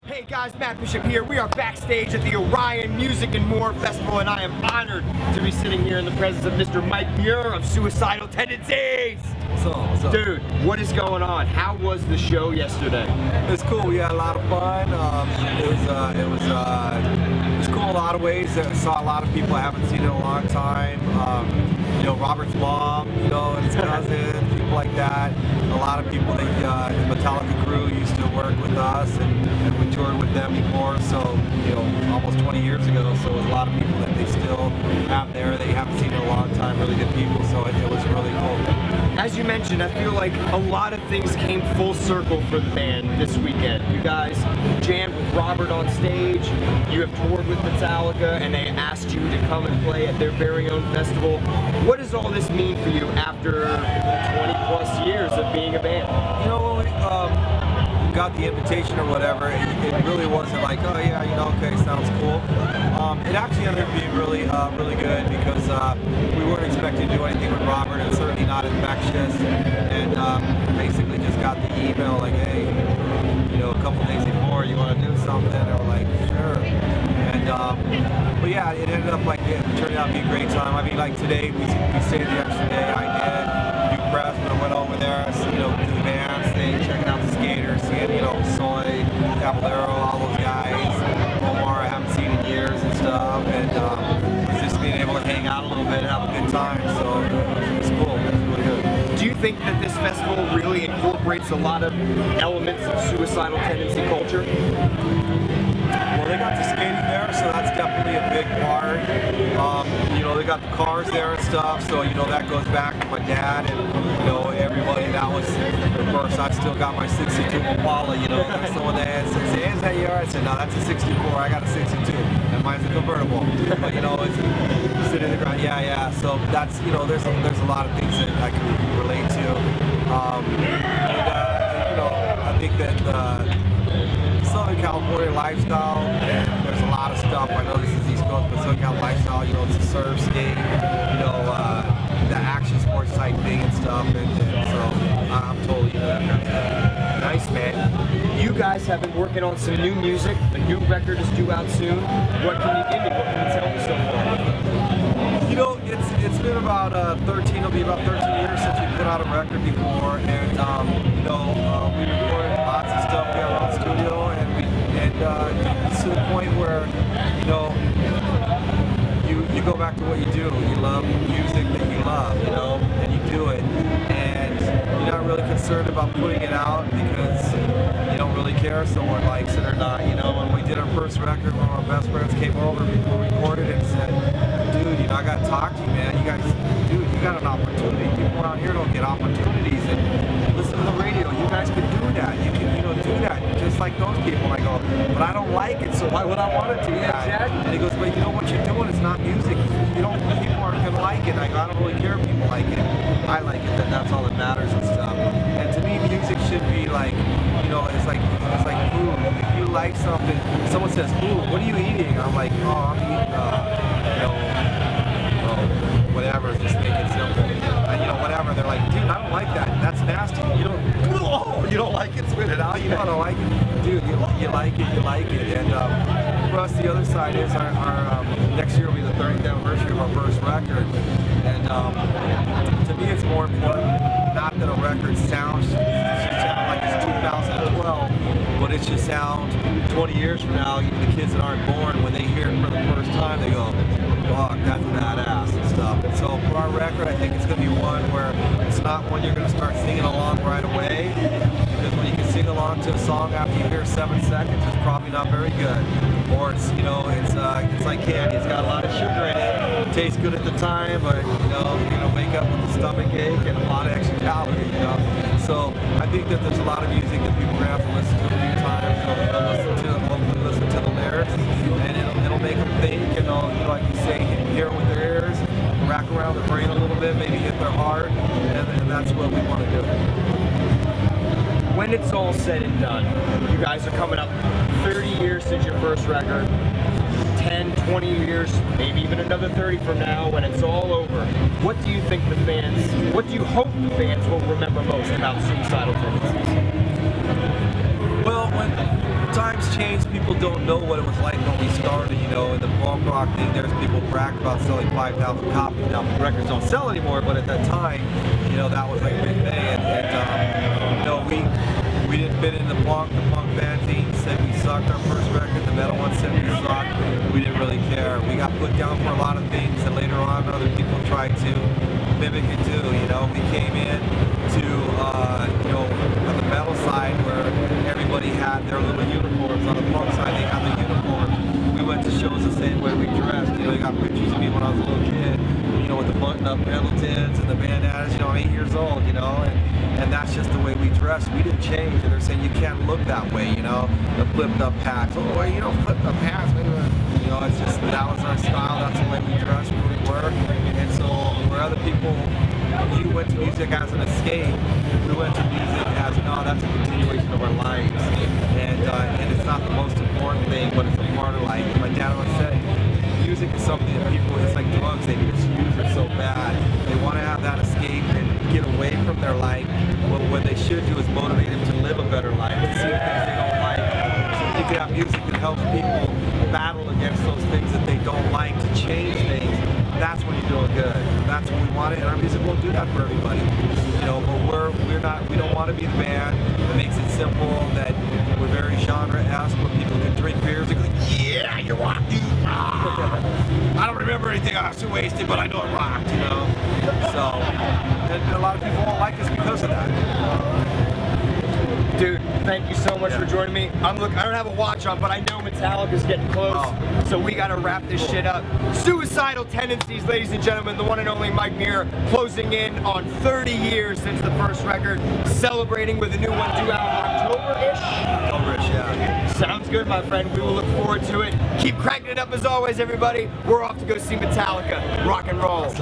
Hey guys, Matt Bishop here. We are backstage at the Orion Music More Festival, and I am honored to be sitting here in the presence of Mr. Muir of Suicidal Tendencies. What's up? Dude, what is going on? How was the show yesterday? It was cool. We had a lot of fun. It was cool in a lot of ways. I saw a lot of people I haven't seen in a long time. You know, Robert's mom, you know, and his cousin, people like that. A lot of people that the Metallica crew used to work with us, and we toured with them before. So, you know, almost 20 years ago. So it was a lot of people that they still have there. They haven't seen in a long time. Really good people. So it was really cool. As you mentioned, I feel like a lot of things came full circle for the band this weekend. You guys jammed with Robert on stage, you have toured with Metallica, and they asked you to come and play at their very own festival. What does all this mean for you after 20 plus years of being a band? You know, when we got the invitation or whatever, it really wasn't like, oh yeah, you know, okay, sounds cool. It actually ended up being really good because we weren't expecting to do anything with Robert, and certainly not at backstage. And basically just got the email like, hey, you know, a couple days before, you want to do something? And we're like, sure. And but yeah, it ended up like it turned out to be a great time. I mean, like today we stayed the extra day. I did do press, but I went over there, you know, to the bandstand, checking out the skaters, seeing, you know, Soy, Caballero, all those guys. Omar, I haven't seen in years and stuff, and just being able to hang out a little bit and have a good time. So it's cool. It's really good. Do you think that this festival really incorporates a lot of elements of suicidal tendency culture? Well, they got the skating there, so that's definitely a big part. You know, they got the cars there and stuff, so, you know, that goes back to my dad and, you know, everybody. That was, of course, I still got my 62 Impala, you know. So when they said, hey, is that yours? I said, no, that's a 64. I got a 62, and mine's a convertible. But, you know, it's sitting in the ground. Yeah. So that's, you know, there's a lot of things that I can relate to. You know, I think that Southern California lifestyle, and there's a lot of stuff. I know this is East Coast, but Southern California lifestyle, you know, it's a surf, skate, you know, the action sports type thing and stuff, and so I'm totally into that kind of stuff. Nice, man. You guys have been working on some new music. A new record is due out soon. What can you give me? What can you tell me so far? You know, it's been about it'll be about 13 years since we put out a record before, and you know, we recorded lots of stuff. We have our own studio, and it's to the point where, you know, you go back to what you do. You love music that you love, you know, and you do it, and you're not really concerned about putting it out because you don't really care if someone likes it or not. You know, when we did our first record, one of our best friends came over before we recorded it and said, dude, you know, I got to talk to you, man. You guys, dude, you got an opportunity. People around here don't get opportunities, and listen to the radio. You guys could do that. You can, you know, do that just like those people. I go, but I don't like it, so why would I want to do that? And he goes, but you know what you're doing? It's not music. You don't. People aren't gonna like it. I go, I don't really care if people like it. I like it. That's all that matters and stuff. And to me, music should be like, you know, it's like food. If you like something, someone says, ooh, what are you eating? I'm like, oh, I'm eating, you know, whatever. Just make it simple. You know, whatever. They're like, dude, I don't like that. That's nasty. You don't like it? Spit it out. You know I don't like it. Dude, you like it. You like it. And for us, the other side is our next year will be the 30th anniversary of our first record. And to me, it's more important not that a record sounds should sound like it's 2012, but it should sound 20 years from now. The kids that aren't born, when they hear it for the first time, they go, "Fuck, that's badass," and stuff. And so for our record, I think it's going to be one where it's not one you're going to start singing along right away, because when you can sing along to a song after you hear 7 seconds, it's probably not very good. Or it's, you know, it's like candy. It's got a lot of sugar in it. It tastes good at the time, but you know, you're gonna wake up with a stomach ache and a lot of extra calories. You know, so I think that there's a lot of music that people are gonna have to listen to a few times. Hopefully listen to the lyrics, and it'll make them think, and they'll, like you say, hear it with their ears, rack around their brain a little bit, maybe hit their heart, and that's what we want to do. When it's all said and done, you guys are coming up 30 years since your first record, 10, 20 years, maybe even another 30 from now, when it's all over. What do you think what do you hope the fans will remember most about Suicidal Tendencies? Well, times change. People don't know what it was like when we started. You know, in the punk rock thing, there's people brag about selling 5,000 copies. Now records don't sell anymore, but at that time, you know, that was like a big thing. And you know, we didn't fit in the punk fanzine said we sucked our first record. The metal one said we sucked. We didn't really care. We got put down for a lot of things, and later on, other people tried to mimic it too. You know, we came in to you know, on the metal side where everybody had their little uniforms. On the punk side, they had the uniforms. We went to shows the same way we dressed. You know, you got pictures of me when I was a little kid. You know, with the button-up Pendletons and the bandanas. You know, I'm 8 years old. You know, and that's just the way we dress. We didn't change, and they're saying you can't look that way, you know. The flipped up hats. Oh, well, you don't flip up hats. You know, it's just that was our style. That's the way we dressed, where we were. And so, where other people, you went to music as an escape, we went to music as no, that's a continuation of our lives. And it's not the most important thing, but it's a part of life. My dad always said, music is something that people, it's like drugs, they misuse it so bad. They want to have that escape and get away from their life. What they should do is motivate them to live a better life, to see the things they don't like. So you can have music that helps people battle against those things that they don't like, to change things. That's when you're doing good. That's what we want, and our music won't do that for everybody. You know, but we don't want to be the band that makes it simple, that we're very genre-esque, where people can drink beers and go, yeah, you rock, you rock. I don't remember anything, I was too wasted, but I know it rocked, you know. So, and a lot of people won't like us because of that. Dude, thank you so much for joining me. I don't have a watch on, but I know Metallica's getting close, so we gotta wrap this shit up. Suicidal Tendencies, ladies and gentlemen, the one and only Mike Muir, closing in on 30 years since the first record, celebrating with a new one due out October-ish? October-ish, yeah. Sounds good, my friend. We will look forward to it. Keep cranking it up as always, everybody. We're off to go see Metallica. Rock and roll.